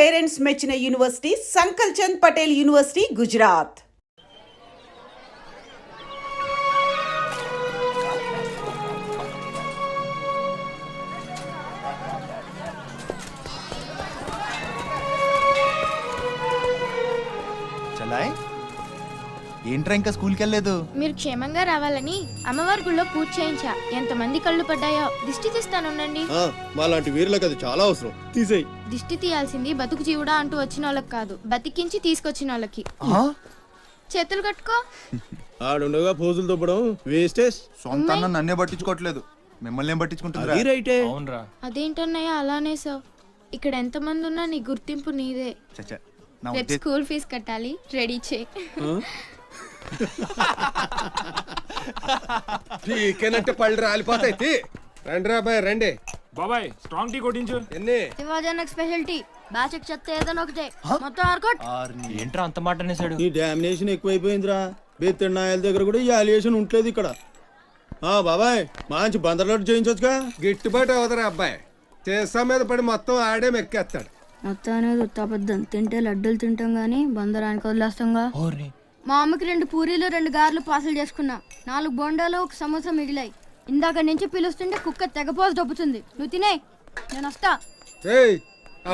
Parents మెచ్చిన university సంకల్ Chand Patel university, Gujarat. ఏంట్రా ఇంకా స్కూల్కి వెళ్ళలేదు? మీరు క్షేమంగా రావాలని అమ్మవారి గుళ్ళో పూజ చేయించా. ఎంతమంది కళ్ళు పడ్డాయో. దిష్టి తీస్తానుండండి. మాలాంటి వీరులకు అది చాలా అవసరం. తీసేయ్. దిష్టి తీయాల్సింది బతుకు జీవుడా అంటూ వచ్చిన వాళ్ళకి కాదు, బతికించి తీసుకొచ్చిన వాళ్ళకి. చేతులు కట్టుకో. ఆడుండగా పోజులు తొప్పడం వేస్టేజ్. సొంత అన్న నన్నే పట్టించుకోవట్లేదు, మిమ్మల్ని ఏం పట్టించుకుంటుంది? అదేంటన్నయ్య అలానే సార్. ఇక్కడ ఎంతమంది ఉన్నా నీ గుర్తింపు నీదే. రేపు స్కూల్ ఫీజు కట్టాలి, రెడీ చేయి. టీకేనంటే పళ్ళు రాలిపోతాయి. రండి రా బాయ్, రండి బాబాయ్. స్ట్రాంగ్ టీ కొట్టించు. ఎన్ని శివాజీ స్పెషల్ టీ బ్యాచ్ చెత్త ఏదైనా ఒకటే మొత్తం ఆర్కోట్. ఏంట్రా అంత మాట అనేసాడు? ఈ డామినేషన్ ఎక్కువైపోయిందిరా. బెత్తడి నాయల దగ్గర కూడా ఈ అలియేషన్ ఉంటలేదు ఇక్కడ. బాబాయ్ మంచి బందర్లోటు చేయించొచ్చుగా. గిట్టుబాటు అవదరా అబ్బాయి. చేసా మీద పడి మొత్తం ఆడే మెక్కేస్తాడు. మొత్తం అనేది ఉత్తాపద్దం. తింటే లడ్డూలు తింటాం గానీ బందరానికి వదిలేస్తాంగా. మా అమ్మకి 2 పూరీలు 2 గారెలు పార్సల్ చేసుకున్నా. 4 బొండాలు 1 సమోసా మిగిలాయి. ఇందాక నుంచి పిలుస్తుంటే కుక్క తెగపోసి దొబ్బుతుంది. నువ్వు తినే, నేను వస్తా.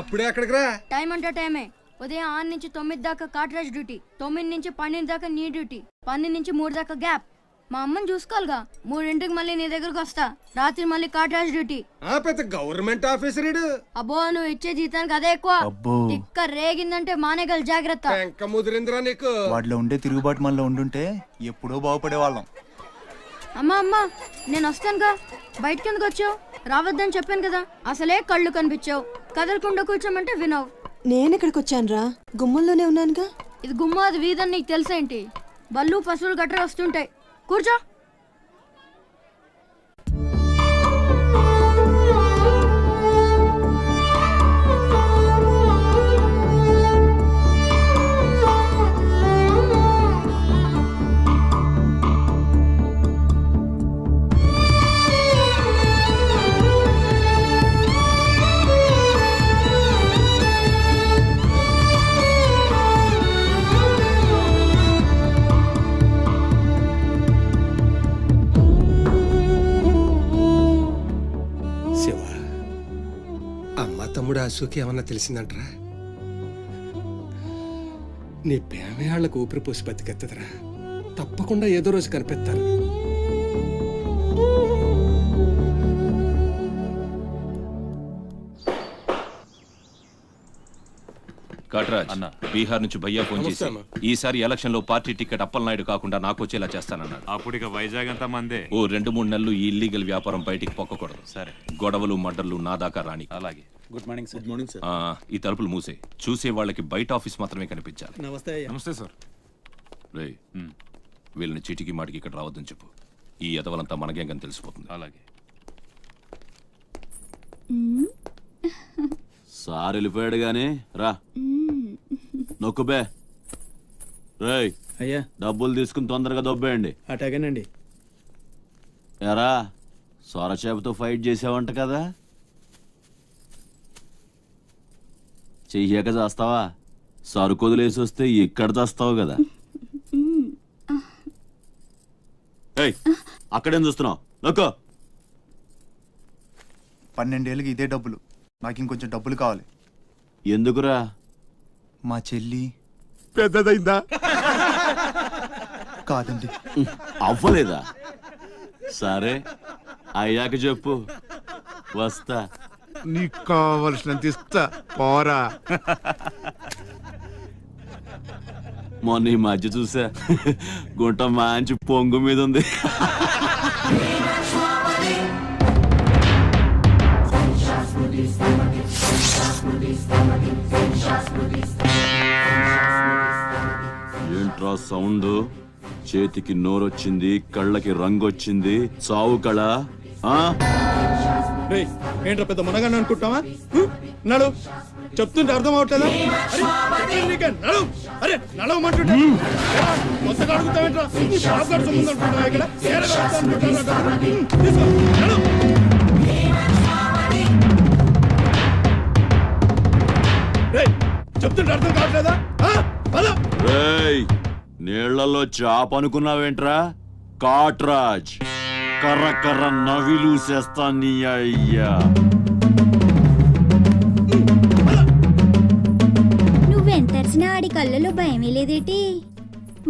అప్పుడే అక్కడికి రా. టైం అంటే టైమే. ఉదయం 6 నుంచి 9 దాకా కాట్రాజ్ డ్యూటీ, 9 నుంచి 12 దాకా నీ డ్యూటీ, 12 నుంచి 3 దాకా గ్యాప్. మా అమ్మని చూసుకోవాలిగా. 3ంటికి మళ్ళీ నీ దగ్గరకు వస్తా. రాత్రి మళ్ళీ కాట్రాజ్ డ్యూటీ. పెద్ద గవర్నమెంట్ ఆఫీసర్. అబ్బో, నువ్వు ఇచ్చే జీతానికి అదే ఎక్కువ. ఇక్క రేగిందంటే మానేగల జాగ్రత్త. ముదిరిందిరా నీకు. వాటిలో ఉండే తిరుగుబాటు మనలో ఉండుంటే ఎప్పుడో బాగుపడే వాళ్ళం. అమ్మా నేను వస్తానుగా. బయటకి ఎందుకు వచ్చావు? రావద్దని చెప్పాను కదా. అసలే కళ్ళు కనిపించావు. కదలకుండా కూర్చోమంటే వినవు. నేను ఇక్కడికి వచ్చాను రా, గుమ్మంలోనే ఉన్నానుగా. ఇది గుమ్మ, అది వీధని నీకు తెలుసేంటి? బళ్ళు పశువులు గట్రా వస్తుంటాయి. కూర్చో. తమ్ముడు అశోక్ ఏమన్నా తెలిసిందంటరా? నీ ప్రేమే వాళ్ళకు ఊపిరి పోసి బతికెత్తదరా. తప్పకుండా ఏదో రోజు కనిపెత్తారు. కాట్రాజ్ అన్న, బీహార్ నుంచి భయ్యా ఫోన్ చేసి ఈసారి ఎలక్షన్ లో పార్టీ టికెట్ అప్పలనాయుడు కాకుండా నాకు వచ్చేలా చేస్తానన్నాడు. అప్పుడు ఇక వైజాగ్ అంతా మందే. ఓ 2-3 నెలలు ఈ ఇల్లీగల్ వ్యాపారం బయటికి పొక్కకూడదు. సరే, గొడవలు మడ్డర్లు నా దాకా రాని. అలాగే. Good morning sir. Good morning sir. ఈ తలుపులు మూసే. చూసే వాళ్ళకి బయట ఆఫీస్ మాత్రమే కనిపించాలి. నమస్తే. నమస్తే సార్. రే, వీళ్ళని చీటికి మాటికి ఇక్కడ రావద్దని చెప్పు. ఈ ఎదవలంతా మనకేం కానీ తెలిసిపోతుంది. అలాగే సార్ వెళ్ళిపోయాడు గాని రా నొక్కుబే. రేయ్ అయ్యా, డబ్బులు తీసుకుని తొందరగా దొబ్బేయండి. అటాగేనండి. ఎరా సొరచేపతో ఫైట్ చేసావంట కదా, చెయ్యాక చేస్తావా? సరుకు వదిలేసి వస్తే ఇక్కడ చేస్తావు కదా. ఏయ్, అక్కడేం చూస్తున్నావు? నొక్కో. 12 ఏళ్ళకి ఇదే డబ్బులు. నాకు ఇంకొంచెం డబ్బులు కావాలి. ఎందుకురా? మా చెల్లి పెద్దదైందా? కాదండి. అవ్వలేదా? సరే, అయ్యాక చెప్పు, వస్తా. నీకు కావలసినంత ఇస్తా, పోరా. మొన్న ఈ మధ్య చూసా, గుంట మంచి పొంగు మీద ఉంది. ఏంట్రా సౌండ్? చేతికి నోరొచ్చింది, కళ్ళకి రంగొచ్చింది, చావు కళ. ఏంట్రా పెద్ద మనగాన్ని అనుకుంటావా? నడు, చెప్తుంటే అర్థం అవట్లేదా? అరే నడవమంటుంటే కొత్తగా అడుగుతావేంట్రా? ఇక్కడ చెప్తుంటే అర్థం కావట్లేదా పద. రేయ్ నీళ్లలో చాప అనుకున్నావేంట్రా కాట్రాజ్ కర్ర కర్ర నవిలూసేస్తా నీ అయ్యా. నువ్వెంతరిసినా ఆడి కళ్ళలో భయమే లేదేటి?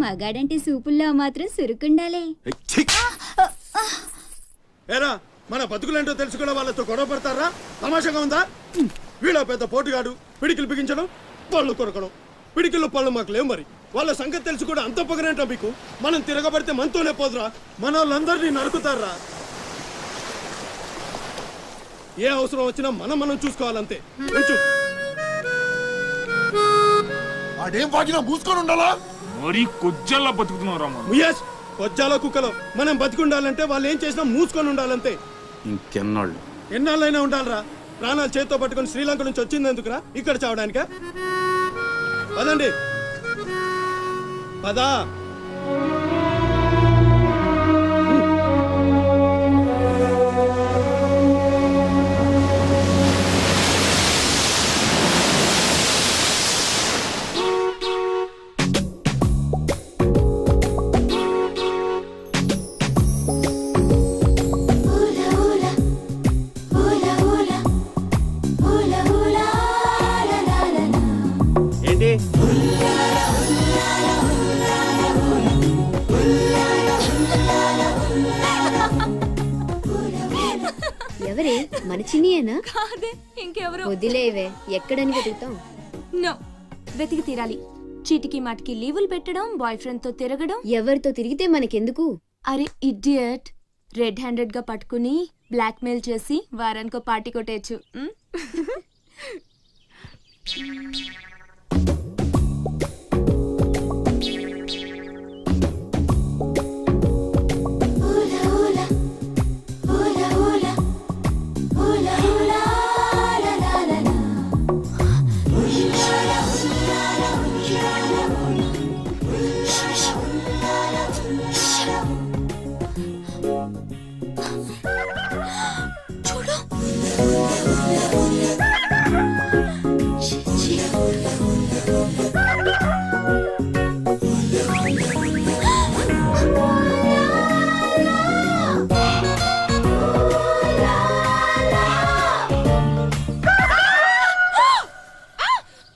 మగాడంటే సూపుల్లో మాత్రం సురుకుండాలే. ఏరా మన బతుకులేంటో తెలుసు కూడా వాళ్ళతో గొడవ పడతారా? తమాషాగా ఉందా? వీళ్ళ పెద్ద పోటుగాడు పిడికిలు బిగించడం, పళ్ళు కొరకడం. పిడికిల్లో పళ్ళు మాకు లేవు, మరి వాళ్ళ సంగతి తెలుసు కూడా అంత పొగరేంటో మీకు? మనం తిరగబడితే మనతోనే పోదురా, మన వాళ్ళందరినీ నరుకుతారా? ఏ అవసరం వచ్చినా మనం చూసుకోవాలంతే. ఉంచు. ఆడేం వాగినా మూసుకొని ఉండాలా? మరీ కొజ్జల్లా బతుకుతున్నావు రామా. ముయేష్, కొజ్జాలో కుక్కలో మనం బతికుండాలంటే వాళ్ళు ఏం చేసినా మూసుకొని ఉండాలంతే. ఇంకెన్నాళ్ళు ఎన్నాళ్ళైనా ఉండాలరా? ప్రాణాలు చేతితో పట్టుకొని శ్రీలంక నుంచి వచ్చింది ఎందుకురా? ఇక్కడ చావడానికా? పదండి పదా. ఏంటి ఎవరే? మన చిన్నియేనా? కాదే, ఇంకెవరు? వదిలేవే, ఎక్కడని వెతుకుతాం? నో, వెతికి తీరాలి. చీటికి మాటికి లీవులు పెట్టడం, బాయ్ ఫ్రెండ్ తో తిరగడం. ఎవరితో తిరిగితే మనకెందుకు? అరే ఇడియట్, రెడ్ హ్యాండెడ్ గా పట్టుకుని బ్లాక్ మెయిల్ చేసి వారానికో పార్టీ కొట్టేయచ్చు.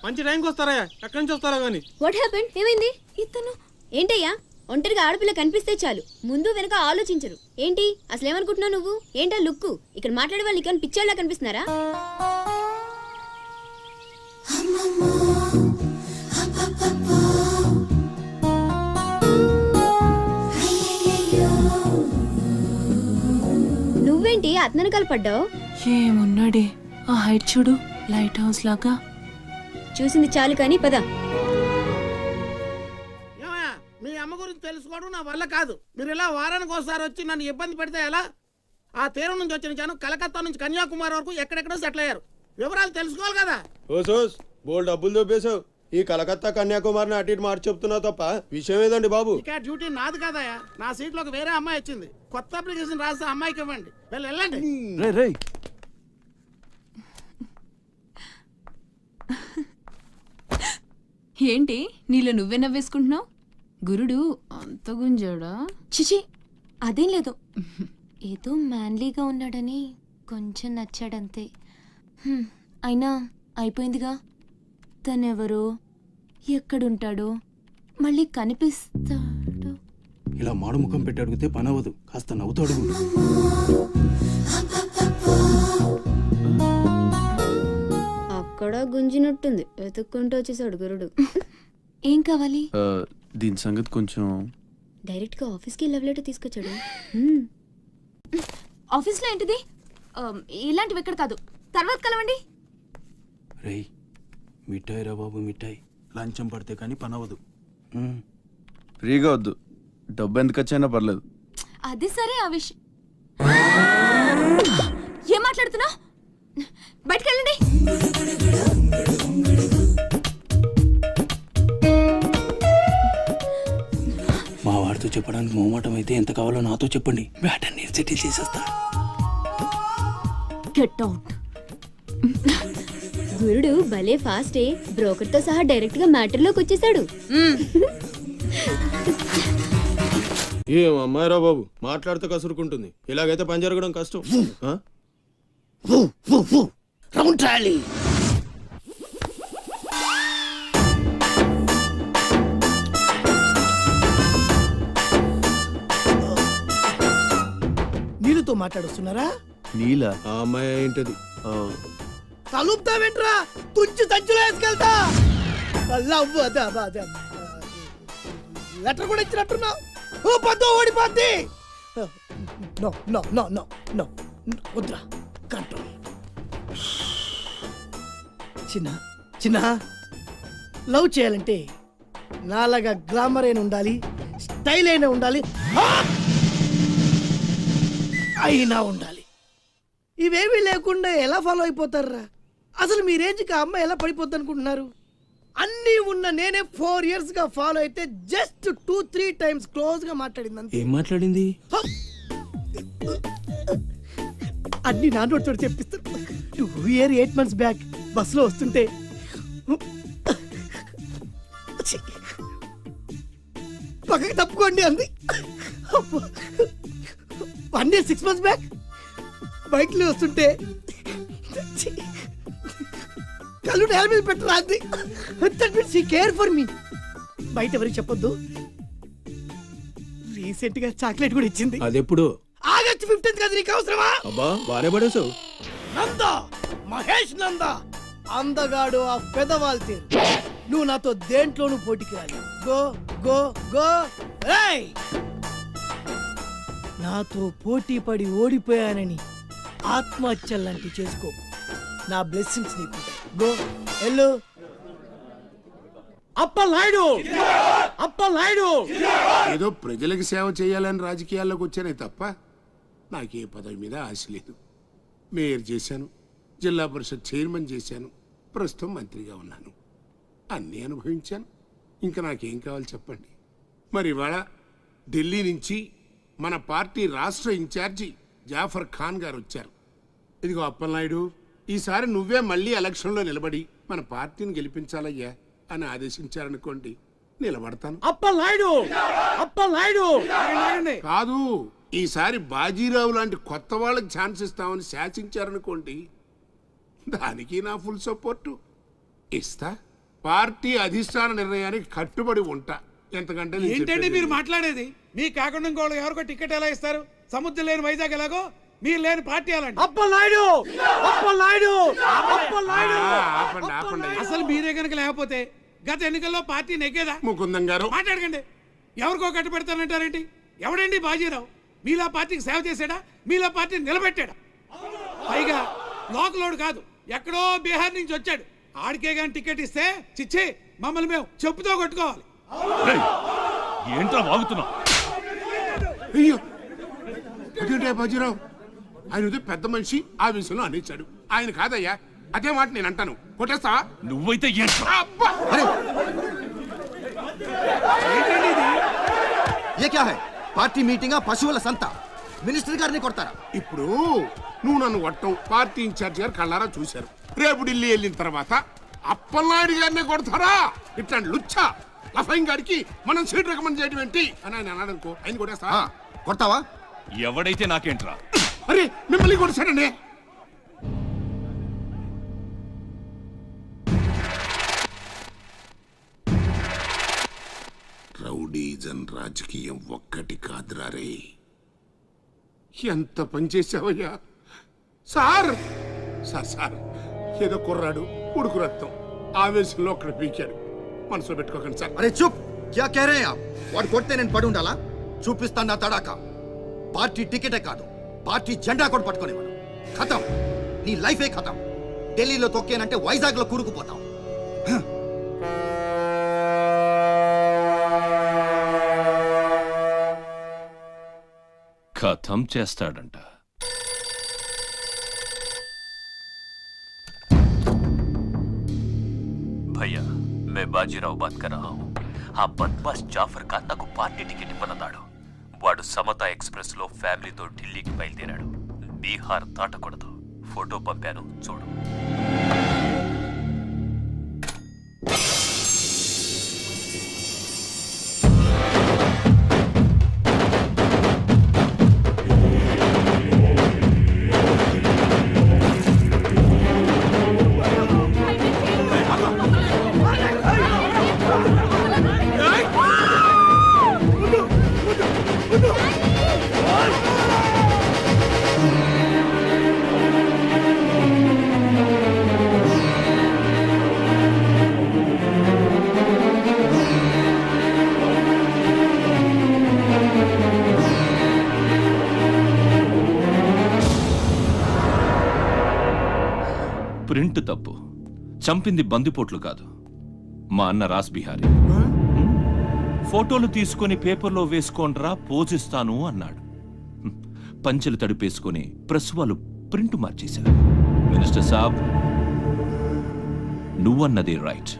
మంచి టైంకి వస్తారా? ఎక్కడి నుంచి వస్తారా గానీ? What happened? ఏమైంది? ఇతను ఏంటయ్యా, ఒంటరిగా ఆడపిల్ల కనిపిస్తే చాలు ముందు వెనక ఆలోచించరు. ఏంటి అసలు ఏమనుకుంటున్నావు నువ్వు? ఏంటా లుక్కు? ఇక్కడ మాట్లాడే వాళ్ళు ఇక్కడ పిచ్చోళ్ళ కనిపిస్తున్నారా? నువ్వేంటి అతను కలపడ్డావు? ఏమున్నాడే, ఆ హైట్ చూడు, లైట్ హౌస్ లాగా. చూసింది చాలు కానీ పద. మీ అమ్మ గురించి తెలుసుకోవడం నా వల్ల కాదు. మీరు ఇలా వారానికి ఒకసారి వచ్చి నన్ను ఇబ్బంది పెడితే ఎలా? ఆ తీరం నుంచి వచ్చిన జనం కలకత్తా నుంచి కన్యాకుమారి వరకు ఎక్కడెక్కడో సెటిల్ అయ్యారు. వివరాలు తెలుసుకోవాలి కదా. ఓసోస్ బోల్ డబ్బులు దొబ్బేశావు. ఈ కలకత్తా కన్యాకుమారిని అటు ఇటు మార్చి చెప్తున్నావు తప్ప విషయం ఏదండి బాబు? ఇక డ్యూటీ నాది కదయా. నా సీట్లో ఒక వేరే అమ్మాయి వచ్చింది. కొత్త అప్లికేషన్ రాస్తే అమ్మాయికి ఇవ్వండి. వెళ్ళండి. ఏంటి నీలో నువ్వే నవ్వేసుకుంటున్నావు? గురుడు అంత గుంజాడా? చిచి, అదేం లేదు. ఏదో మ్యాన్లీగా ఉన్నాడని కొంచెం నచ్చాడంతే. అయినా అయిపోయిందిగా. తనెవరో, ఎక్కడుంటాడో, మళ్ళీ కనిపిస్తాడో. ఇలా మాడు ముఖం పెట్టి అడిగితే పని అవ్వదు, కాస్త నవ్వుతూ అడుగు. అక్కడ గుంజినట్టుంది, వెతుక్కుంటూ వచ్చేసాడు గురుడు. ఏం కావాలి? దీని సంగతి కొంచెం. డైరెక్ట్ గా ఆఫీస్కి లవ్ లెటర్ తీసుకొచ్చాడు. ఆఫీస్లో ఏంటిది? ఇలాంటివి ఎక్కడ కాదు, తర్వాత కలవండి. రేయ్ మిఠాయి రా బాబు, మిఠాయి. లంచం పడితే కానీ పని అవ్వదు. ఫ్రీగా వద్దు, డబ్బు ఎందుకు వచ్చైనా పర్లేదు. అది సరే, ఆ విషయం ఏం మాట్లాడుతున్నా? బయటకు వెళ్ళండి. మా వాడితో చెప్పడానికి మొహమాటం అయితే ఎంత కావాలో నాతో చెప్పండి, బ్యాటర్ నేను సెటిల్ చేసేస్తా. Get out. గురుడు భలే ఫాస్టే, బ్రోకర్ తో సహా డైరెక్ట్ గా మ్యాటర్ లోకి వచ్చేసాడు. ఏం అమ్మాయిరా బాబు, మాట్లాడితే కసురుకుంటుంది. ఇలాగైతే పని జరగడం కష్టం. ఆ? రౌండ్ ట్రాలీ నీళ్ళతో మాట్లాడుస్తున్నారా? నీలా? ఆ అమ్మాయి ఏంటది? తలుపుతావేంట్రా? తుంచి సంచులో వేసుకెళ్తా. లెటర్ కూడా ఇచ్చినట్టున్నా. ఓ పద్దో ఓడిపోద్ది. No no no no no వద్దురా, కంట్రోల్. చిన్న చిన్న లవ్ చేయాలంటే నాలాగా గ్లామర్ అయినా ఉండాలి, స్టైల్ అయినా ఉండాలి, అయినా ఉండాలి. ఇవేమీ లేకుండా ఎలా ఫాలో అయిపోతారా? అసలు మీ రేంజ్కి ఆ అమ్మాయి ఎలా పడిపోద్ది అనుకుంటున్నారు? అన్నీ ఉన్న నేనే 4 years గా ఫాలో అయితే జస్ట్ 2-3 times క్లోజ్ గా మాట్లాడింది అంతే. ఏం మాట్లాడింది? అన్ని నా నోటితో చెప్పిస్తారు. 8 months బ్యాక్ బస్సులో వస్తుంటే పక్కకి తప్పుకోండి అంది. 1 year 6 months బ్యాక్ బైక్లో వస్తుంటే కళ్ళు నేల మీద పెట్టరా అంది. That means she care for me. బయట ఎవరికి చెప్పొద్దు. రీసెంట్ గా చాక్లెట్ కూడా ఇచ్చింది. అదెప్పుడు? ఆగస్ట్ 15th కదా. నీకు అవసరమా? అబ్బా బానే పడేసావు. నందా, మహేష్ నందా, అందగాడు ఆ పెదవాల్ తీరు. నువ్వు నాతో దేంట్లోనూ పోటీకి రాలి. Go go go. ఏయ్, నాతో పోటీ పడి ఓడిపోయానని ఆత్మహత్యలాంటి చేసుకో. నా బ్లెస్సింగ్స్ నీకు. గో ఎల్లు. అప్పలనాయుడు, అప్పలనాయుడు. ఏదో ప్రజలకు సేవ చేయాలని రాజకీయాల్లోకి వచ్చానే తప్ప నాకే పదవి మీద ఆశ లేదు. మేయర్ చేశాను, జిల్లా పరిషత్ చైర్మన్ చేశాను, ప్రస్తుతం మంత్రిగా ఉన్నాను. అన్నీ అనుభవించాను. ఇంకా నాకేం కావాలి చెప్పండి. మరి ఇవాళ ఢిల్లీ నుంచి మన పార్టీ రాష్ట్ర ఇన్ఛార్జి జాఫర్ ఖాన్ గారు వచ్చారు. ఇదిగో అప్పలనాయుడు, ఈసారి నువ్వే మళ్ళీ ఎలక్షన్లో నిలబడి మన పార్టీని గెలిపించాలయ్యా అని ఆదేశించారనుకోండి, నిలబడతాను. అప్పలనాయుడు, అప్పలనాయుడు కాదు, ఈసారి బాజీరావు లాంటి కొత్త వాళ్ళకి ఛాన్స్ ఇస్తామని శాసించారనుకోండి, దానికి నా ఫుల్ సపోర్టు ఇస్తా. పార్టీ అధిష్టాన నిర్ణయానికి కట్టుబడి ఉంటా. ఎంతకంటే ఏంటండి మీరు మాట్లాడేది? మీ కాకుండా ఇంకో ఎవరికో టికెట్ ఎలా ఇస్తారు? సముద్రం లేని వైజాగ్ ఎలాగో మీరు లేని పార్టీ అలాంటి. అప్పలనాయుడు, అప్పలనాయుడు, అప్పలనాయుడు. ఆపండి ఆపండి. అసలు మీరే కనుక లేకపోతే గత ఎన్నికల్లో పార్టీ నెగ్గేదా? ముకుందం గారు మాట్లాడకండి. ఎవరికో కట్టు పెడతానంటారేంటి? ఎవడండి బాజీరావు? మీలా పార్టీకి సేవ చేశాడా? మీలా పార్టీని నిలబెట్టాడా? పైగా లోకలోడు కాదు, ఎక్కడో బీహార్ నుంచి వచ్చాడు. ఆడికే గాని టికెట్ ఇస్తే చిచ్చే మమ్మల్ని మేము చెప్పుతో కొట్టుకోవాలి. ఏంట్రా వాగుతున్నావు? అయ్యో అదేంటే బాజీరావు, ఆయన పెద్ద మనిషి ఆ విషయంలో అనేచ్చాడు. ఆయన కాదయ్యా, అదే మాట నేను అంటాను. కొట్టేస్తావా? నువ్వైతే పార్టీ మీటింగ్ పశువుల సంత. మినిస్టర్ గారిని కొడతారా? ఇప్పుడు నువ్వు నన్ను కొట్టం పార్టీ ఇన్ఛార్జ్ గారు కళ్ళారా చూశారు. రేపు ఢిల్లీ వెళ్ళిన తర్వాత అప్పలనాయుడు గారిని కొడతారా? ఇట్లాంటి లుచ్చా లఫైన్ గారికి మనం సీట్ రికమెండ్ చేయడం ఏంటి అని ఆయన అన్నాడు అనుకో, ఆయన కొట్టేస్తా. కొడతావా? ఎవడైతే నాకేంట్రా? అరే మిమ్మల్ని కొట్టేశాడండి. రౌడీజన్ రాజకీయం ఒక్కటి కాదురా రే. ఎంత పనిచేసావయ్యా సార్. సార్ సార్ ఏదో కుర్రాడు, ఉడుకు రక్తం, ఆవేశంలో ఒక్కడ పీకాడు. మనసులో పెట్టుకోకండి సార్. అరే చూప్, క్యా కహ రహే ఆప్? వాడు కొడితే నేను పడి ఉండాలా? చూపిస్తాను నా తడాక. పార్టీ టికెటే కాదు, పార్టీ జెండా కూడా పట్టుకునేవాడు. ఖతం, నీ లైఫే ఖతం. ఢిల్లీలో తొక్కేనంటే వైజాగ్ లో కూరుకుపోతాం. ఖతం చేస్తాడంట. भैया मैं बाजीराव बात कर रहा हूँ. ఆ బద్మాస్ జాఫర్ ఖాన్ నాకు పార్టీ టికెట్ ఇవ్వనన్నాడు. వాడు సమతా ఎక్స్ప్రెస్ లో ఫ్యామిలీతో ఢిల్లీకి బయలుదేరాడు. బీహార్ దాటకూడదు. ఫోటో పంపాను చూడు. ప్రింట్ తప్పు. చంపింది బందిపోట్లు కాదు, మా అన్న రాస్ బిహారీ. ఫోటోలు తీసుకొని పేపర్లో వేసుకోండ్రా పోజిస్తాను అన్నాడు. పంచెలు తడిపేసుకొని ప్రెస్ వాళ్ళు ప్రింట్ మార్చేశారు. మినిస్టర్ సాబ్, నువ్వన్నది రైట్.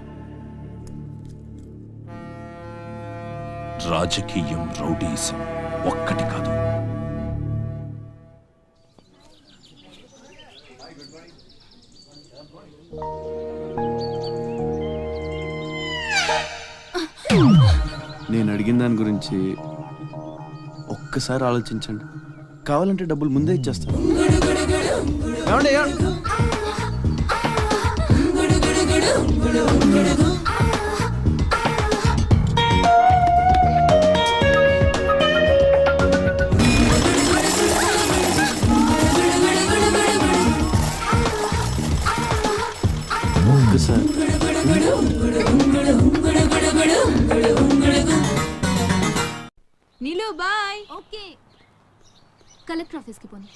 రాజకీయం, రౌడీయిజం ఒక్కటి కాదు. నేను అడిగిన దాని గురించి ఒక్కసారి ఆలోచించండి. కావాలంటే డబ్బులు ముందే ఇచ్చేస్తాను. ఒక్కసారి నీలు బాయ్. ఓకే, కలెక్టర్ ఆఫీస్కి పోనీ.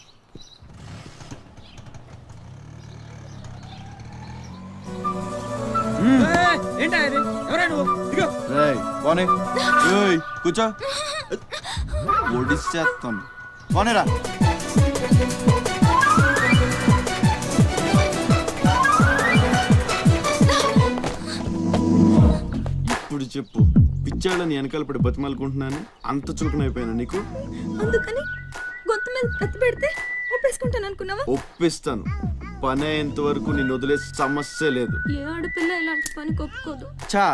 కూర్చో, ఒడిచేస్తాను. పోనేరా. ఇప్పుడు చెప్పు, పిచ్చాళ్ళని వెనకాల పడి బతిమాలుకుంటున్నాను, అంత చులకనైపోయాను నీకు? అందుకని గొంతు మీద కత్తి పెడితే ఒప్పేసుకుంటాను అనుకున్నావా? ఒప్పిస్తాను. పని అయ్యేంత వరకు నిన్ను వదిలే సమస్య లేదు. ఏ ఆడపిల్ల ఇలాంటి పని ఒప్పుకోదు. చా,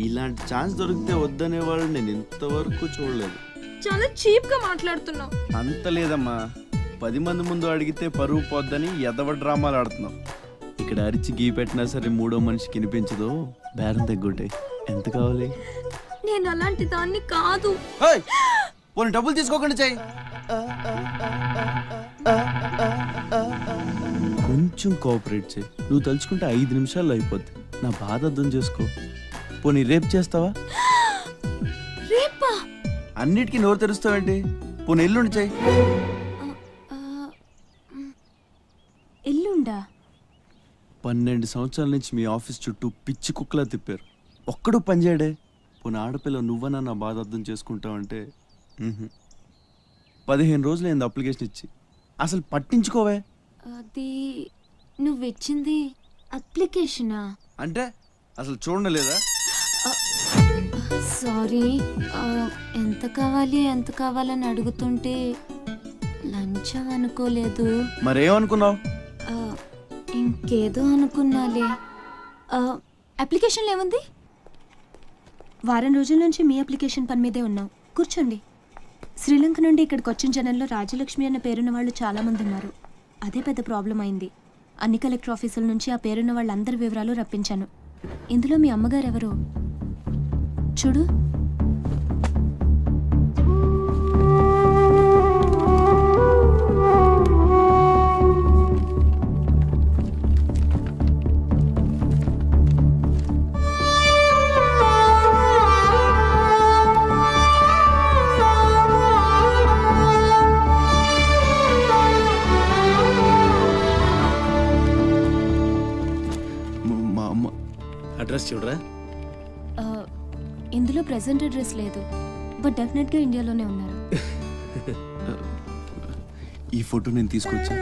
ఇలాంటి ఛాన్స్ దొరికితే వద్దనే వాళ్ళు నేను ఇంతవరకు చూడలేదు. చాలా చీప్ గా మాట్లాడుతున్నావు. అంత లేదమ్మా, 10 మంది ముందు అడిగితే పరువు పోద్దని ఎదవ డ్రామాలు ఆడుతున్నావు. ఇక్కడ అరిచి గీ పెట్టినా సరే మూడో మనిషికి వినిపించదు. బేరం తగ్గుంటే ఎంత కావాలి? నేను అలాంటి దాన్ని కాదు. పోనీ డబ్బులు తీసుకోకుండా చెయ్యి. కొంచెం కోఆపరేట్ చేయి. నువ్వు తలుచుకుంటే 5 నిమిషాల్లో అయిపోద్ది. నా బాధ అర్థం చేసుకో. పోనీ రేపు చేస్తావా? రేపా? అన్నిటికీ నోరు తెరుస్తావేంటి? పోనీ ఎల్లుండి చెయ్యి. ఎల్లుండా? 12 సంవత్సరాల నుంచి మీ ఆఫీస్ చుట్టూ పిచ్చి కుక్కలా తిప్పారు, ఒక్కడు పనిచేయడే. పోనీ ఆడపిల్ల నువ్వన్నా నా బాధ అర్థం చేసుకుంటావంటే 15 రోజులు అయింది అప్లికేషన్ ఇచ్చి, అసలు పట్టించుకోవే. అది నువ్వు ఇచ్చింది అప్లికేషనా? అంటే అసలు చూడలేదా? సారీ, ఎంత కావాలని అడుగుతుంటే లంచం అనుకోలేదు. మరేమనుకున్నావు? ఇంకేదో అనుకున్నాలే. అప్లికేషన్లో ఏముంది? వారం రోజుల నుంచి మీ అప్లికేషన్ పని మీదే ఉన్నాం. కూర్చోండి. శ్రీలంక నుండి ఇక్కడికి వచ్చిన జనంలో రాజలక్ష్మి అన్న పేరున్న వాళ్ళు చాలామంది ఉన్నారు. అదే పెద్ద ప్రాబ్లం అయింది. అన్ని కలెక్టర్ ఆఫీసుల నుంచి ఆ పేరున్న వాళ్ళందరి వివరాలు రప్పించాను. ఇందులో మీ అమ్మగారు ఎవరు చూడు. అడ్రస్ చూడరా. ఇందులో ప్రెసెంట్ అడ్రస్ లేదు, బట్ డెఫినెట్గా ఇండియాలోనే ఉన్నారు. ఈ ఫోటో నేను తీసుకొచ్చా.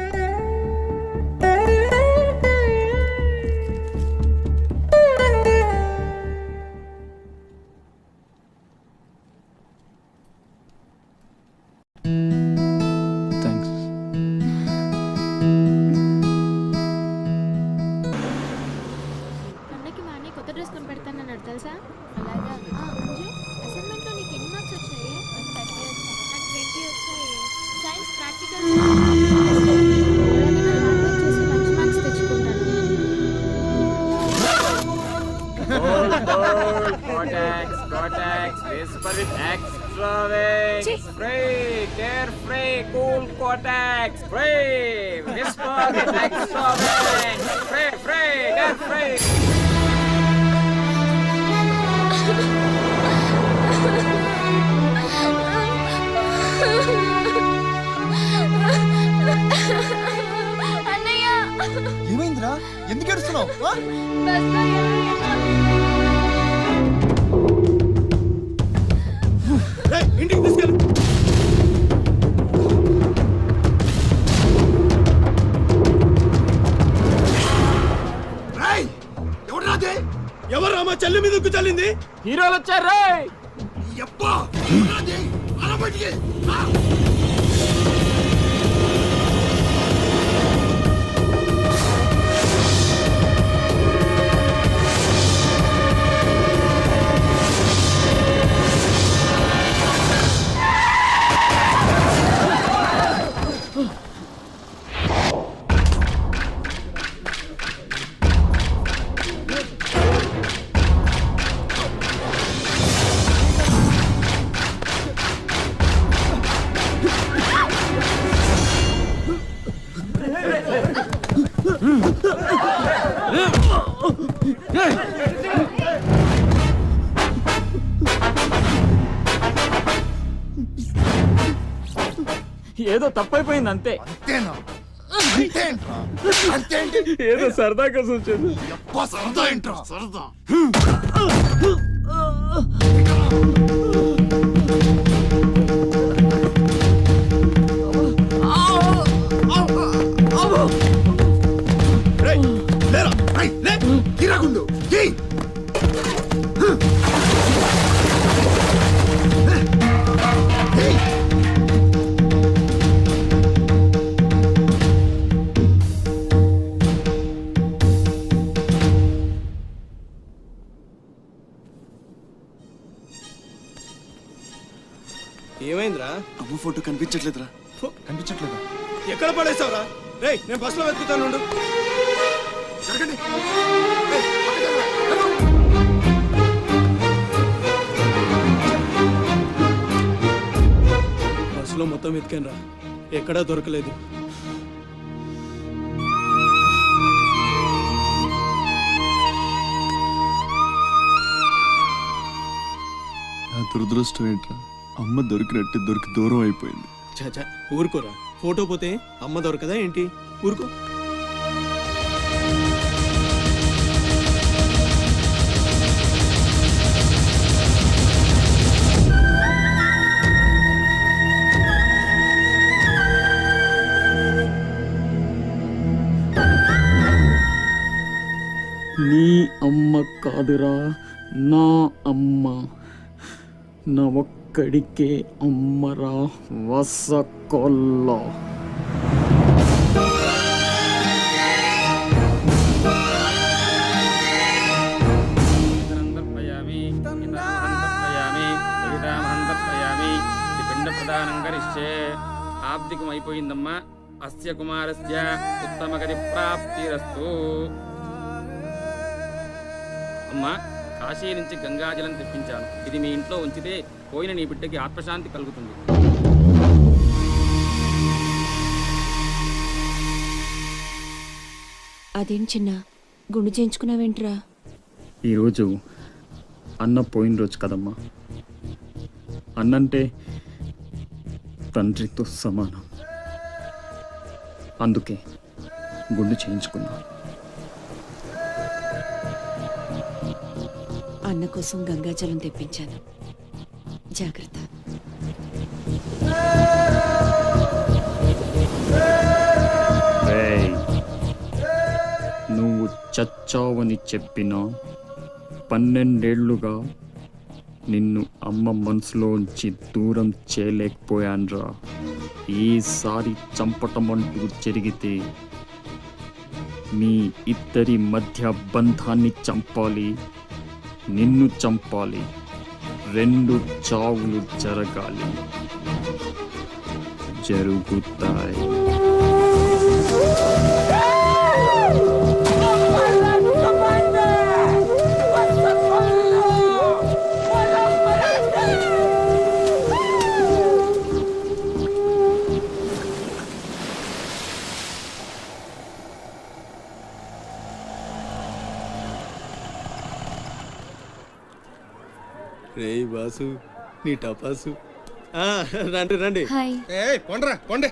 తెలుసా? అలాగా. అసైన్మెంట్లో నీకు ఎన్ని మార్క్స్ వచ్చాయి? 30 వచ్చాయి. సైన్స్ ప్రాక్టికల్ చేసి మంచి మార్క్స్ తెచ్చుకుంటాను. ఏమైందిరా? ఎవరు మా చెల్లి మీదకు చల్లింది? హీరోలు వచ్చారు. ఎప్పా అలా బయటికి రా. ఏదో తప్పైపోయింది అంతే. అంతేనా? అంతేంట్రా? అంతేంటి? ఏదో సరదా కోసం వచ్చేది. ఎప్పా సరదా ఏంట్రా? సరదా రేయ్, లేరా. రేయ్, లే. గిరాకుండు గీ. ఏమైందిరా? అమ్మ ఫోటో కనిపించట్లేదురా. కనిపించట్లేదా? ఎక్కడ పడేసావురా? రేయ్, నేను బస్సులో వెతుకుతాను ఉండు. జరగండి. బస్సులో మొత్తం వెతికాను రా, ఎక్కడా దొరకలేదు. నా దురదృష్టం ఏంట్రా, అమ్మ దొరికినట్టు దొరికి దూరం అయిపోయింది. చాచా ఊరుకోరా, ఫోటో పోతే అమ్మ దొరకదా ఏంటి? ఊరుకో. నీ అమ్మ కాదురా, నా అమ్మ. నా ఒక్కడికే అమ్మరా వసకొల్ల. ఆబ్దికం అయిపోయిందమ్మా. అస్య కుమారస్య ఉత్తమగతి ప్రాప్తిరస్తు. అమ్మా, కాశీ నుంచి గంగాజలం తెప్పించాను. ఇది మీ ఇంట్లో ఉంచితే పోయిన నీ బిడ్డకి ఆత్మశాంతి కలుగుతుంది. అదేం చిన్న గుండు చేయించుకున్నావేంట్రా? ఈరోజు అన్న పోయిన రోజు కదమ్మా. అన్నంటే తండ్రితో సమానం. అందుకే గుండు చేయించుకున్నా. అన్న కోసం గంగాజలం తెప్పించాను, జాగ్రత్త. ఏయ్, నువ్వు చచ్చావని చెప్పినా 12 ఏళ్లుగా నిన్ను అమ్మ మనసులోంచి దూరం చేయలేకపోయాన్రా. ఈసారి చంపటం అంటూ జరిగితే మీ ఇద్దరి మధ్య బంధాన్ని చంపాలి, నిన్ను చంపాలి. 2 చావులు జరగాలి. జరుగుతాయి. రేయ్ బాసు, నీ టపాసు. రండి రండి. కొండ్రా కొండే.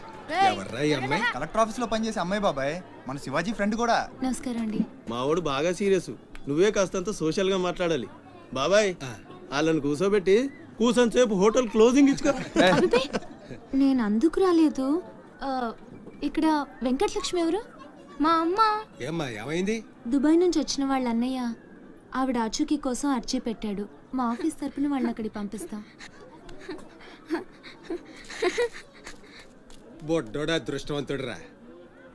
ఎవర్రా ఈ అమ్మాయి? కలెక్టర్ ఆఫీస్ లో పనిచేసే అమ్మాయి బాబాయ్, మన శివాజీ ఫ్రెండ్ కూడా. నమస్కారం అండి. మావాడు బాగా సీరియస్, నువ్వే కాస్తంత సోషల్ గా మాట్లాడాలి. బాబాయ్, వాళ్ళని కూర్చోబెట్టి కూర్చొని సేపు హోటల్ క్లోజింగ్ ఇచ్చుకో. నేను అందుకు రాలేదు. ఇక్కడ వెంకటలక్ష్మి ఎవరు? మా అమ్మ. ఏమ్మా ఏమైంది? దుబాయ్ నుంచి వచ్చిన వాళ్ళ అన్నయ్య ఆవిడ ఆచూకీ కోసం అర్జీ పెట్టాడు. మా ఆఫీస్ తరపున వాళ్ళని అక్కడికి పంపిస్తాం. బొడ్డోడు అదృష్టవంతుడురా.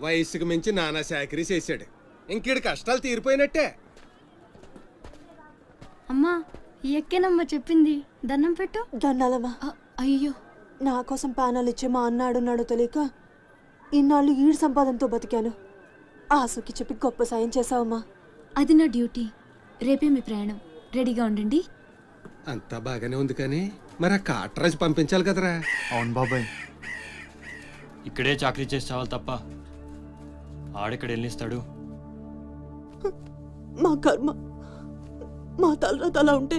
వయసుకు మించి నానా చాకరీ చేశాడు. ఇంకీడి కష్టాలు తీరిపోయినట్టే. అమ్మా ఎక్కేనమ్మా చెప్పింది, దండం పెట్టు. దండాలమ్మా. అయ్యో, నా కోసం పానాలు ఇచ్చే మా అన్నాడున్నాడో తెలియక ఇన్నాళ్ళు ఈడు సంపాదనతో బతికాను. ఆసుకి చెప్పి గొప్ప సాయం చేసావమ్మా. అది నా డ్యూటీ. రేపే మీ ప్రయాణం, రెడీగా ఉండండి. అంతా బాగానే ఉంది కానీ మరి ఆ కాట్రాజు పంపించాలి కదరా. అవును బాబాయ్. ఇక్కడే చాకరీ చేసి చావాలి తప్ప ఆడెక్కడ వెళ్ళిస్తాడు. మా కర్మ, మా తలరాత అలా ఉంటే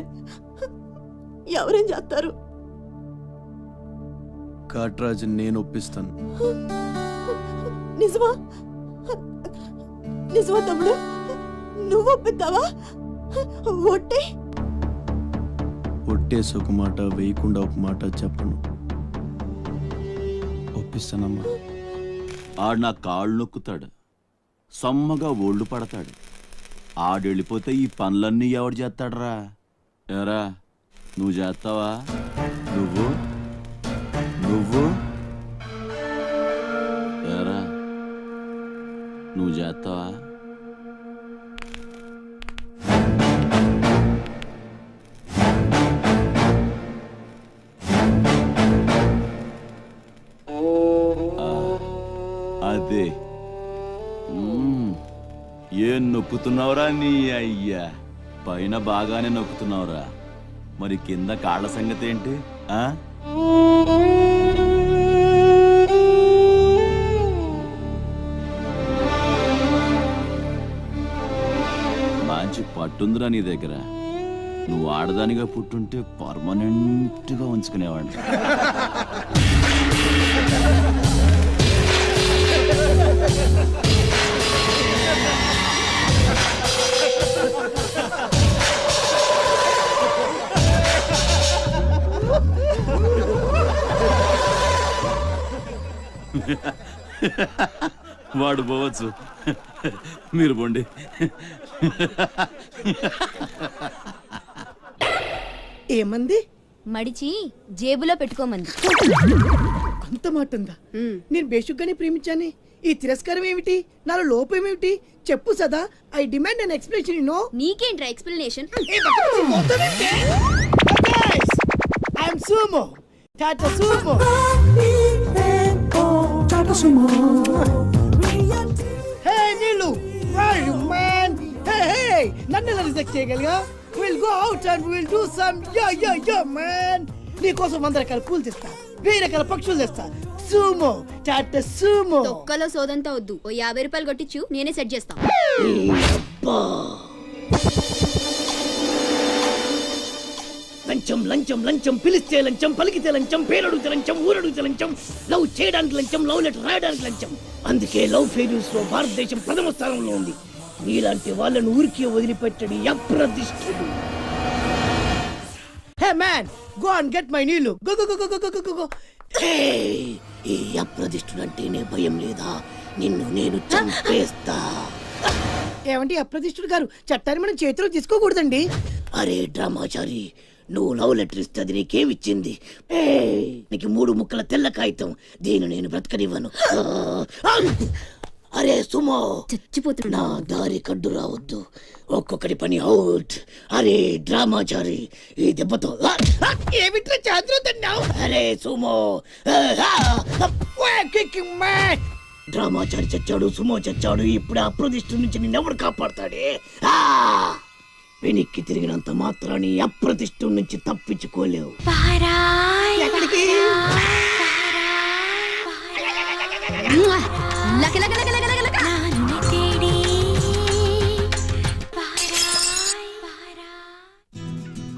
ఎవరేం చేస్తారు? కాట్రాజు నేను ఒప్పిస్తాను. నిజమా? నిజమా తమ్ముడు? నువ్వు ఒప్పిస్తావా? ఒట్టే ఒట్టేసి ఒక మాట, వేయకుండా ఒక మాట చెప్పను. ఒప్పిస్తానమ్మా. ఆడు నా కాళ్ళు నొక్కుతాడు, సమ్మగా ఒళ్ళు పడతాడు. ఆడెళ్ళిపోతే ఈ పనులన్నీ ఎవడు చేస్తాడరా? ఎరా నువ్వు చేస్తావా? నువ్వు నువ్వు ఎరా నువ్వు చేస్తావా? అదే ఏం నొక్కుతున్నావురా నీ అయ్యా? పైన బాగానే నొక్కుతున్నావురా, మరి కింద కాళ్ళ సంగతి ఏంటి? మంచి పట్టుందిరా నీ దగ్గర. నువ్వు ఆడదానిగా పుట్టుంటే పర్మనెంట్గా ఉంచుకునేవాడిని. వాడు పోవచ్చు, మీరు పోండి. ఏమంది? మడిచి జేబులో పెట్టుకోమంది. అంత మాట ఉందా? నేను బేషుగ్గానే ప్రేమించాను. ఈ తిరస్కారం ఏమిటి? నాలో లోపం ఏమిటి? చెప్పు Sada. I demand an explanation. No నీకేంట్రా explanation? I'm Sumo, Tata Sumo. Hey Neelu, where are you man? Hey, నన్ను ఎలా రిజెక్ట్ చేయగలిగా? We'll go out and we'll do some yeah man. నీకోసం 100 రకాల పూలు తెస్తా, 1000 రకాల పక్షులు తెస్తా. Sumo, Tata Sumo. తొక్కలో సోదంతా వద్దు. ఓ 50 రూపాయలు కొట్టించు, నేనే సెట్ చేస్తా. లంచం లంచం లంచం, పిలిస్తే లంచం, పలికితే లంచం, పేరడుగుతే లంచం, ఊరడుగుతే లంచం, లవ్ చేయడానికి లంచం, లవ్ లెటర్ రాయడానికి లంచం. అందుకే లవ్ ఫెయిల్యూర్స్ లో భారతదేశం ప్రథమ స్థానంలో ఉంది. నీలాంటి వాళ్ళను ఊరికే వదిలిపెట్టడి అప్రదిష్టుడు. Hey man, go and get my నీళ్ళు. Go go go go go go. ఈ అప్రదిష్టుడు అంటేనే భయం లేదా? నిన్ను నేను చంపేస్తా. ఏమంటే అప్రదిష్టుడు గారు, చట్టాన్ని మనం చేతిలో తీసుకోకూడదండి. అరే డ్రామాచారి, నువ్వు లవ్ లెటర్ ఇస్తే అది నీకేమిచ్చింది? నీకు 3 ముక్కల తెల్ల కాగితం. దీన్ని నేను బ్రతకనివ్వను. అరే సుమో, చచ్చిపోతున్నా. నా దారి కడ్డు రావద్దు. ఒక్కొక్కటి పని అవుట్. అరే డ్రామాచారి, ఈ దెబ్బతో ఏమిట్రా చాద్రుతున్నావు? అరే సుమో, డ్రామాచారి చచ్చాడు, సుమో చచ్చాడు. ఇప్పుడు అప్రదిష్టు నుంచి నిన్నెవడు కాపాడతాడే? వెనక్కి తిరిగినంత మాత్రాన్ని అప్రతిష్ఠ నుంచి తప్పించుకోలేవు. ఎక్కడికి?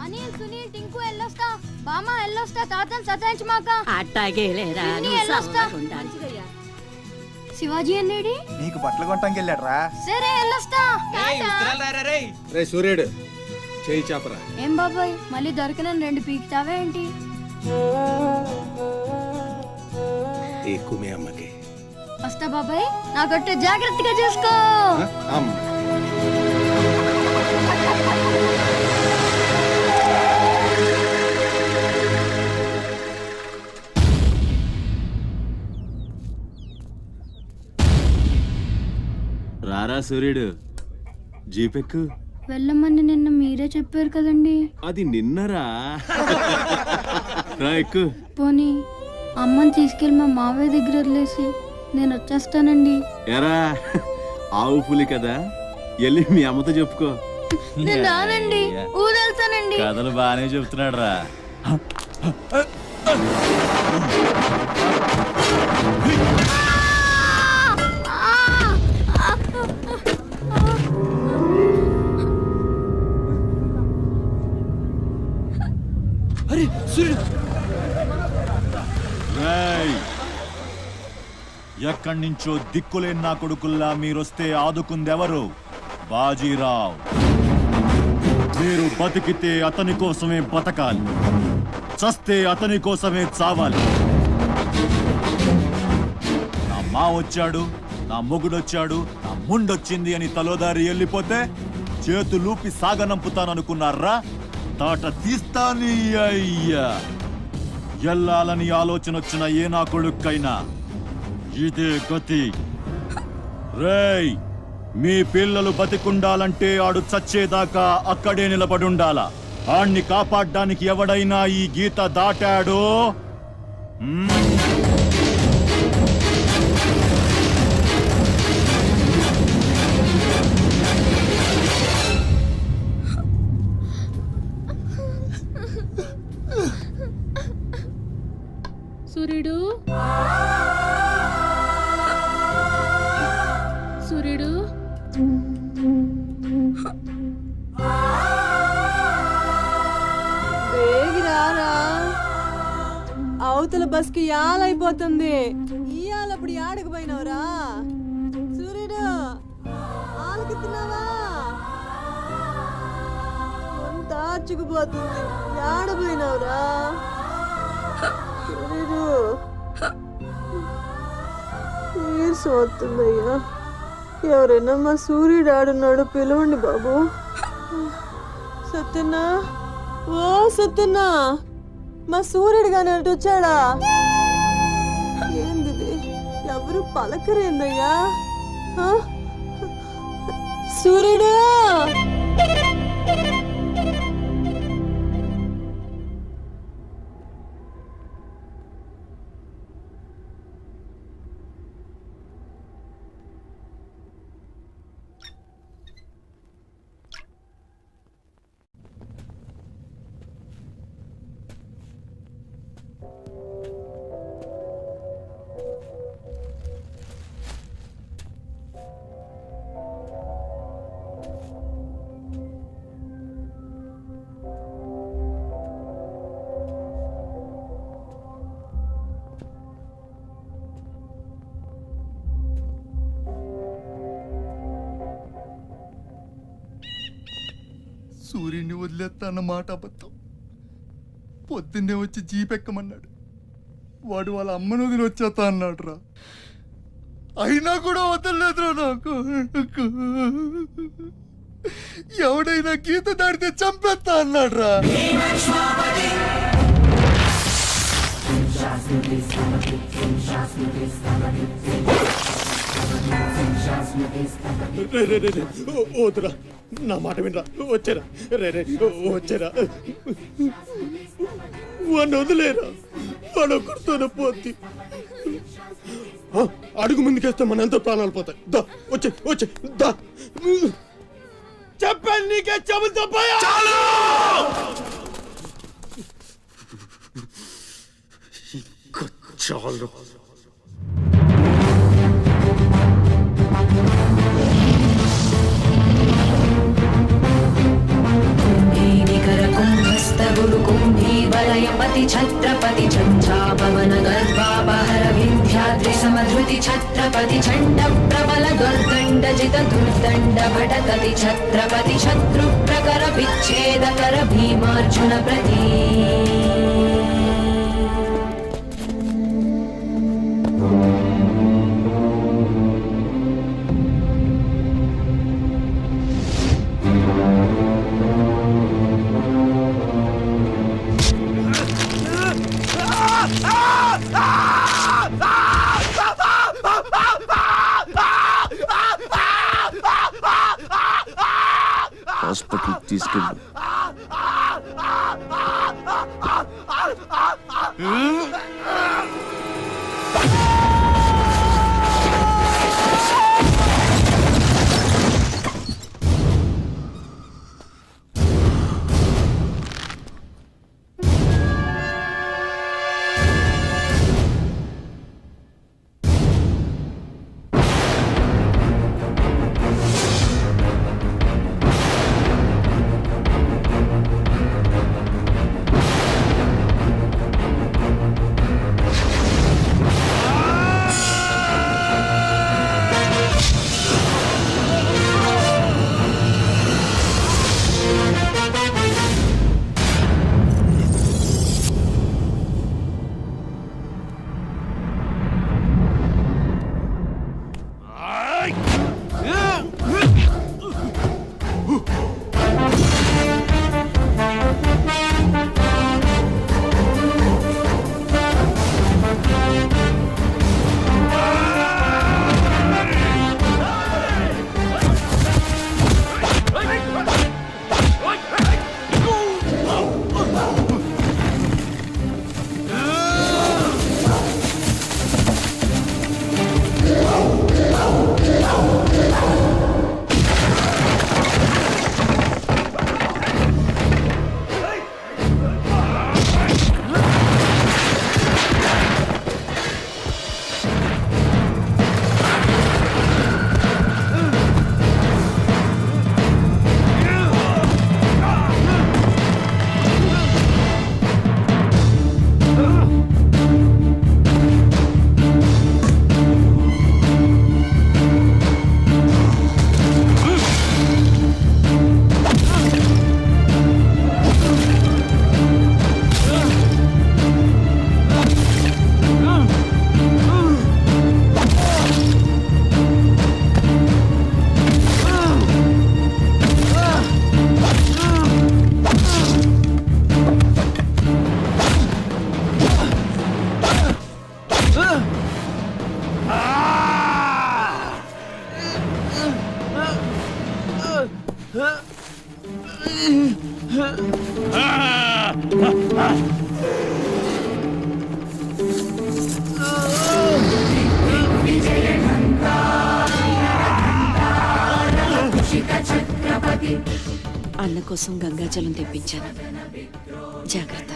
అనిల్, సునీల్, టింకు ఎల్లొస్తా. బామ్మ ఎల్లొస్తా. తాతను సతాయించమాక. అట్టాగే లేరా, ఎల్లొస్తా. శివాజీ అన్నేడి? నీకు బట్టలు కొట్టడానికి వెళ్ళాడరా. సరే ఎల్లొస్తా. రే సూర్యుడు, చేయి చాపరా. ఏం బాబాయ్, మళ్ళీ దొరికిన 2 పీకుతావే ఏంటి? ఎక్కువ మీ అమ్మకి. వస్తా బాబాయ్, నా కొట్టు జాగ్రత్తగా చూసుకో. రారా సూర్యుడు, జీపెక్కు. వెళ్ళమని నిన్న మీరే చెప్పారు కదండి. అది నిన్నరా. రా ఎక్కు. పోనీ అమ్మని తీసుకెళ్ళి మా మావయ్య దగ్గర వదిలేసి నేను వచ్చేస్తానండి. ఎరా ఆవు పులి కదా, వెళ్ళి మీ అమ్మతో చెప్పుకో. నేను రానండి, ఊరెళ్తానండి. కథలు బాగానే చెప్తున్నాడు రా. అరే సూర్యుడు, ఎక్కడి నుంచో దిక్కులేని నా కొడుకుల్లా మీరొస్తే ఆదుకుందెవరు? బాజీరావ్. మీరు బతికితే అతని కోసమే బతకాలి, చస్తే అతని కోసమే చావాలి. నా మా వచ్చాడు, నా మొగుడొచ్చాడు, నా ముండొచ్చింది అని తలోదారి వెళ్ళిపోతే చేతులూపి సాగనంపుతాననుకున్నారా? తాట తీస్తాని అయ్యా. ఎల్లాలని ఆలోచన వచ్చిన ఏ నా కొడుక్కైనా ఇదే గతి. రేయ్, మీ పిల్లలు బతికుండాలంటే ఆడు చచ్చేదాకా అక్కడే నిలబడుండాలా. ఆణ్ణి కాపాడ్డానికి ఎవడైనా ఈ గీత దాటాడో సూర్యుడు, సూర్యుడు, వేగిరారా, అవతల బస్కి యాలైపోతుంది. ఇయాలప్పుడు యాడకు పోయినవరా సూర్యుడు? ఆలకిస్తున్నావా? అంతా అచ్చుకుపోతుంది. యాడ పోయినవరా సూర్యుడు? నీరసం వస్తుందయ్యా. ఎవరైనా మా సూర్యుడు ఆడున్నాడు, పిలవండి బాబు. సత్యన్నా, ఓ సత్యన్నా, మా సూర్యుడు గాని అటు వచ్చాడా? ఏంది ఎవరు పలకరేందయ్యా? సూర్యుడు, సూర్యుడిని వదిలేస్తా అన్న మాట అబద్ధం. పొద్దున్నే వచ్చి జీపెక్కమన్నాడు. వాడు వాళ్ళ అమ్మను వదిలి వచ్చేస్తా అన్నాడు రా. అయినా కూడా వదలలేదురా నాకు. ఎవడైనా గీత దాడితే చంపేస్తా అన్నాడు రా. వద్దురా, నా మాట వినరా. వచ్చారా రే రే, వచ్చారా. వాడిని వదిలేరా, వాడు ఒక్కడితోనే పోద్ది. అడుగు ముందుకేస్తే మన ఎంతో ప్రాణాలు పోతాయి. దా వచ్చే వచ్చే దా. చెప్పాను నీకే, చెబుతా పోయా. చాలు. కుంభీవలయపతి ఛత్రపతి ఝంఝాపవన గర్వాపహర వింధ్యాద్రి సమధృతి ఛత్రపతి ఛండ ప్రబల దుర్దండజిత దుర్దండ భటకతి ఛత్రపతి శత్రు ప్రకర విచ్ఛేదకర భీమార్జున ప్రతి. తీసుకెళ్ళు. అన్న కోసం గంగాజలం తెప్పించాను. జాగ్రత్త.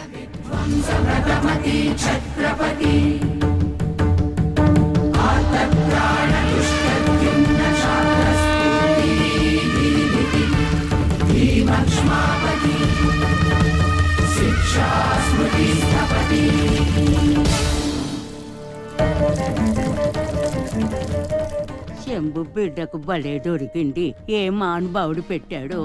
శంభు బిడ్డకు బలే దొరికింది. ఏ మానుభావుడు పెట్టాడు.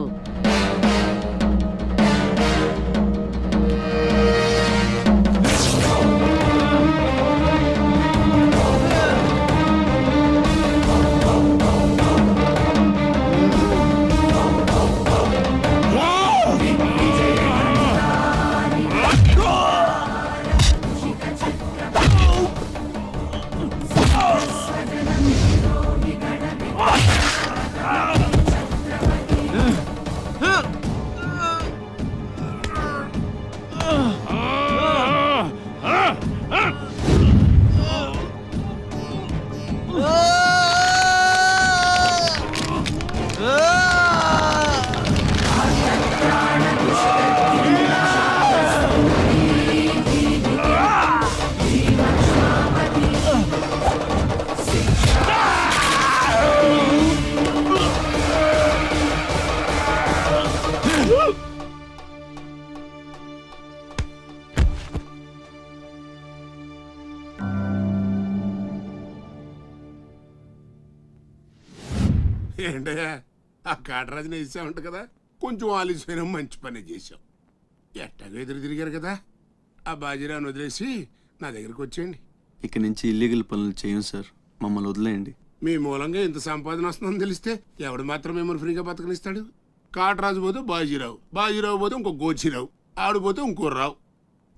ఏంటయ్యా ఆ కాటరాజుని వేసామంట కదా, కొంచెం ఆలస్యమైన మంచి పని చేశాం. ఎట్టాగో ఎదురు తిరిగారు కదా, ఆ బాజీరావుని వదిలేసి నా దగ్గరికి వచ్చేయండి. ఇక నుంచి ఇల్లీగల్ పనులు చేయం సార్, మమ్మల్ని వదిలేయండి. మీ మూలంగా ఇంత సంపాదన వస్తుందని తెలిస్తే ఎవడు మాత్రం మిమ్మల్ని ఫ్రీగా బతకనిస్తాడు? కాటరాజు పోతే బాజీరావు, బాజీరావు పోతే ఇంకో గోచిరావు, ఆడిపోతే ఇంకో రావు.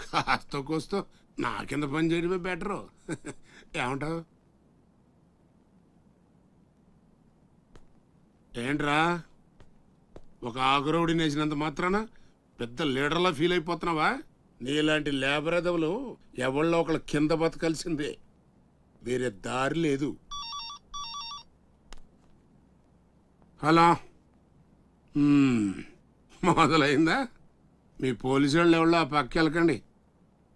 కాస్త కోస్తో నా కింద పని చేయడమే బెటరు. ఏమంటావు? ఏంట్రా ఒక ఆగురవుడిని వేసినంత మాత్రాన పెద్ద లీడర్లా ఫీల్ అయిపోతున్నావా? నీలాంటి లేబర్ ఎదవులు ఎవళ్ళో ఒకళ్ళ కింద బతకాల్సిందే, వేరే దారి లేదు. హలో, మొదలైందా? మీ పోలీసు వాళ్ళు ఎవరో ఆ పక్క వెళ్ళకండి.